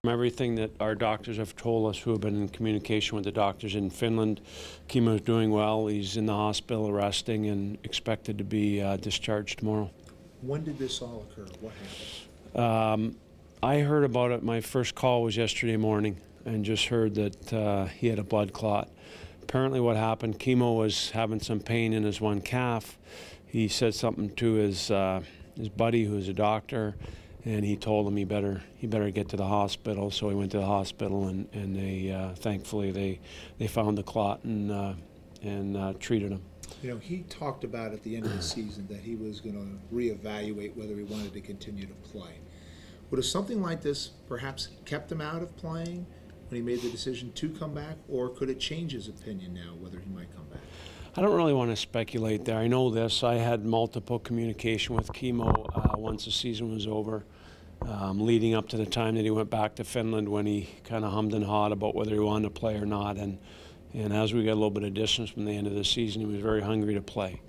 Everything that our doctors have told us, who have been in communication with the doctors in Finland, Kimmo's doing well. He's in the hospital resting and expected to be discharged tomorrow. When did this all occur? What happened? I heard about it. My first call was yesterday morning and just heard that he had a blood clot. Apparently what happened, Kimmo was having some pain in his one calf. He said something to his buddy, who's a doctor, and he told him he better get to the hospital. So he went to the hospital, and they thankfully they found the clot and treated him. You know, he talked about at the end of the season that he was going to reevaluate whether he wanted to continue to play. Would have something like this perhaps kept him out of playing when he made the decision to come back, or could it change his opinion now whether he might come back? I don't really want to speculate there. I know this. I had multiple communication with Kimmo once the season was over, leading up to the time that he went back to Finland, when he kind of hummed and hawed about whether he wanted to play or not. And as we got a little bit of distance from the end of the season, he was very hungry to play.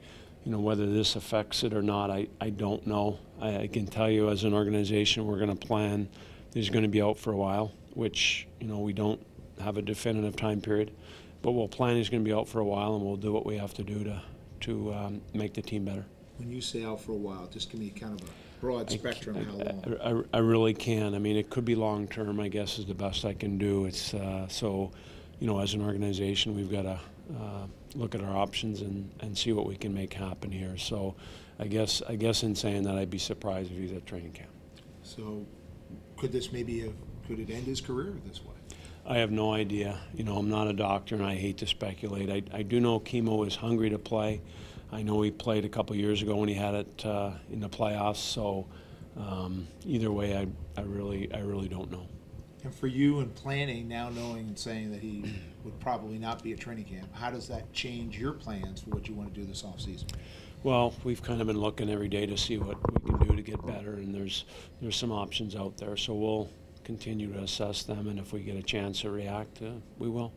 You know, whether this affects it or not, I don't know. I can tell you, as an organization, we're going to plan. He's going to be out for a while, which, you know, we don't have a definitive time period. But we'll plan he's going to be out for a while, and we'll do what we have to do to make the team better. When you say out for a while, just give me kind of a broad spectrum. How long? I really can. I mean, it could be long term, I guess, is the best I can do. It's so, you know, as an organization, we've got to look at our options and see what we can make happen here. So, I guess in saying that, I'd be surprised if he's at training camp. So, could this could it end his career this way? I have no idea. You know, I'm not a doctor, and I hate to speculate. I do know Kimmo is hungry to play. I know he played a couple years ago when he had it in the playoffs. So either way, I really don't know. And for you in planning, now knowing and saying that he would probably not be at training camp, how does that change your plans for what you want to do this offseason? Well, we've kind of been looking every day to see what we can do to get better, and there's some options out there. So we'll continue to assess them, and if we get a chance to react, we will.